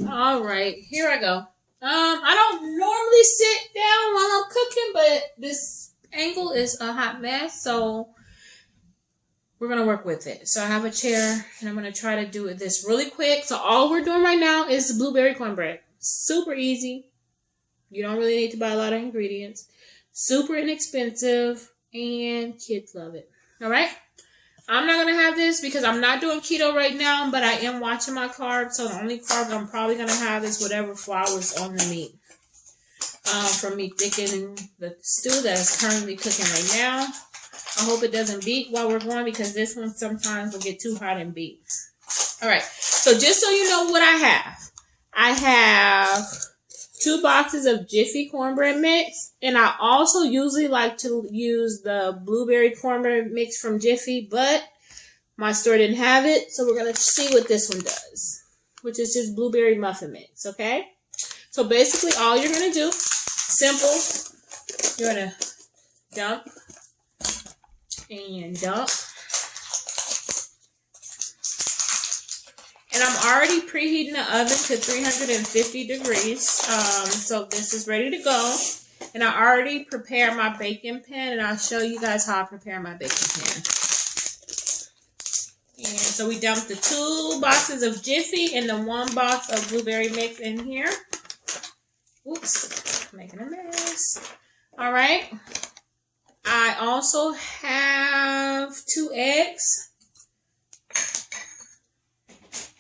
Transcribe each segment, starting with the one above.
All right, here I go. I don't normally sit down while I'm cooking, but this angle is a hot mess, so we're gonna work with it. So I have a chair, and I'm gonna try to do this really quick. So all we're doing right now is blueberry cornbread. Super easy. You don't really need to buy a lot of ingredients. Super inexpensive, and kids love it. All right. I'm not going to have this because I'm not doing keto right now, but I am watching my carbs. So the only carb I'm probably going to have is whatever flour's on the meat. From me thickening the stew that is currently cooking right now. I hope it doesn't beat while we're going because this one sometimes will get too hot and beat. All right. So just so you know what I have 2 boxes of Jiffy cornbread mix. And I also usually like to use the blueberry cornbread mix from Jiffy, but my store didn't have it. So we're going to see what this one does, which is just blueberry muffin mix, okay? So basically all you're going to do, simple, you're going to dump and dump. And I'm already preheating the oven to 350 degrees. So this is ready to go. And I already prepared my baking pan. And I'll show you guys how I prepare my baking pan. And so we dumped the 2 boxes of Jiffy and the 1 box of blueberry mix in here. Oops, making a mess. All right. I also have 2 eggs.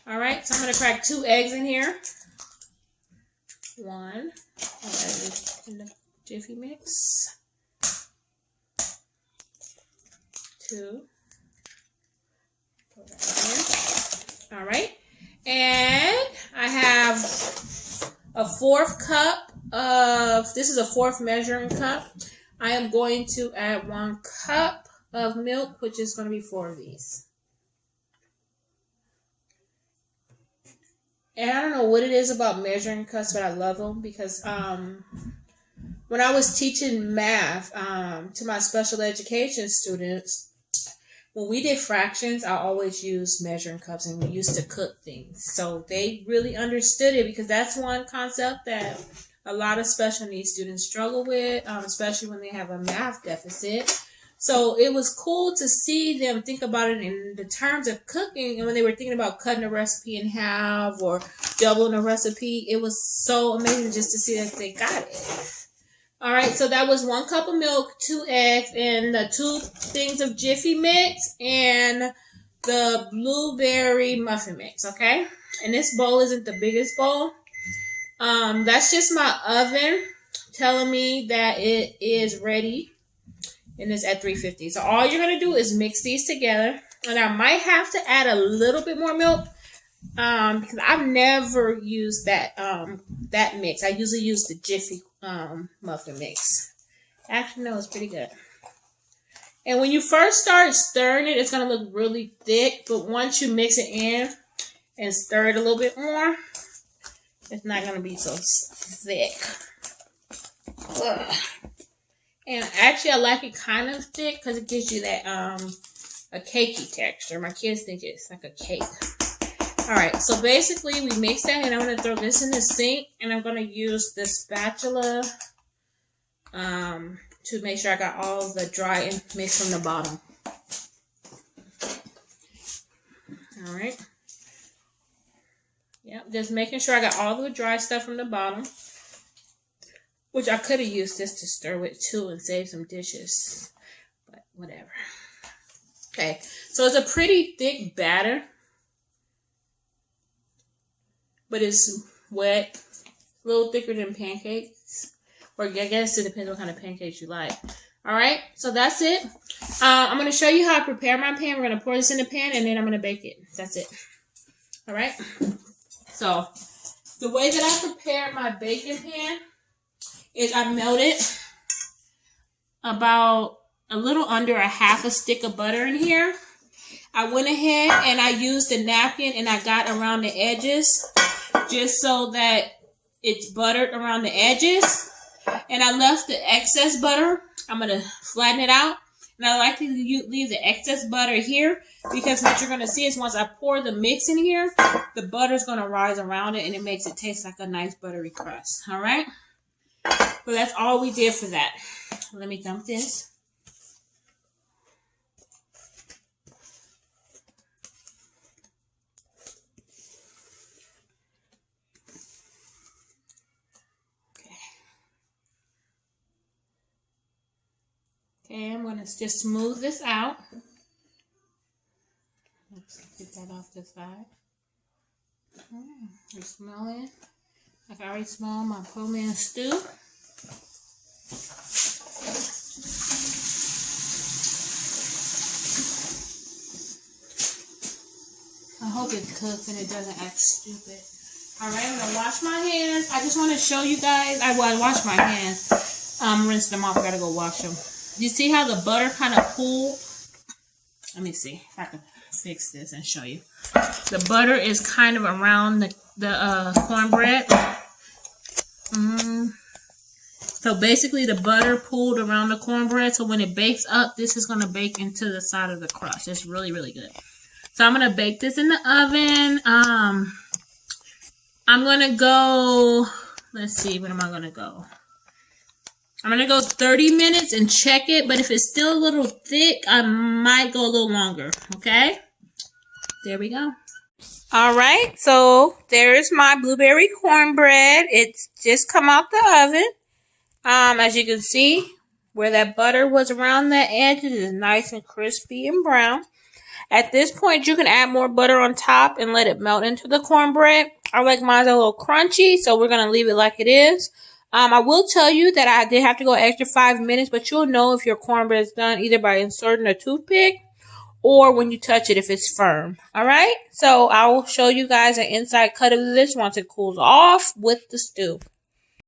All right, so I'm going to crack 2 eggs in here. 1, in the Jiffy mix. 2. Put that in. All right, and I have a 4th cup of, this is a 4th measuring cup. I am going to add 1 cup of milk, which is going to be 4 of these. And I don't know what it is about measuring cups, but I love them because when I was teaching math to my special education students, when we did fractions, I always used measuring cups and we used to cook things. So they really understood it because that's one concept that a lot of special needs students struggle with, especially when they have a math deficit. So it was cool to see them think about it in the terms of cooking. And when they were thinking about cutting a recipe in half or doubling a recipe, it was so amazing just to see that they got it. All right, so that was 1 cup of milk, 2 eggs, and the 2 things of Jiffy mix and the blueberry muffin mix, okay? And this bowl isn't the biggest bowl. That's just my oven telling me that it is ready. And it's at 350. So all you're going to do is mix these together. And I might have to add a little bit more milk. Because I've never used that that mix. I usually use the Jiffy muffin mix. Actually, no, it's pretty good. And when you first start stirring it, it's going to look really thick. But once you mix it in and stir it a little bit more, it's not going to be so thick. Ugh. And actually, I like it kind of thick because it gives you that a cakey texture. My kids think it's like a cake. All right, so basically, we mix that, and I'm going to throw this in the sink, and I'm going to use the spatula to make sure I got all the dry mix from the bottom. All right. Yep, just making sure I got all the dry stuff from the bottom. Which I could have used this to stir with too and save some dishes. But whatever. Okay. So it's a pretty thick batter. But it's wet. A little thicker than pancakes. Or I guess it depends what kind of pancakes you like. Alright. So that's it. I'm going to show you how I prepare my pan. We're going to pour this in the pan and then I'm going to bake it. That's it. Alright. So the way that I prepare my baking pan is I melted about a little under a half a stick of butter in here. I went ahead and I used a napkin and I got around the edges just so that it's buttered around the edges. And I left the excess butter. I'm going to flatten it out And I like to leave the excess butter here because what you're going to see is once I pour the mix in here, the butter is going to rise around it and it makes it taste like a nice buttery crust. All right? So that's all we did for that. Let me dump this. Okay, I'm going to just smooth this out. Let's get that off the side. You smell it? Like I already smell my po man stew. I hope it cooks and it doesn't act stupid. Alright, I'm going to wash my hands. I just want to show you guys. I wash my hands. Rinse them off. I got to go wash them. You see how the butter kind of pooled? Let me see if I can fix this and show you. The butter is kind of around the cornbread. So basically the butter pooled around the cornbread. So when it bakes up, this is going to bake into the side of the crust. It's really, really good. So I'm going to bake this in the oven. I'm going to go, let's see, when am I going to go? I'm going to go 30 minutes and check it, but if it's still a little thick, I might go a little longer, okay? There we go. All right, so there's my blueberry cornbread. It's just come out the oven. As you can see, where that butter was around the edge, it is nice and crispy and brown. At this point, you can add more butter on top and let it melt into the cornbread. I like mine a little crunchy, so we're going to leave it like it is. I will tell you that I did have to go extra 5 minutes, but you'll know if your cornbread is done either by inserting a toothpick or when you touch it if it's firm. All right? So I will show you guys an inside cut of this once it cools off with the stew.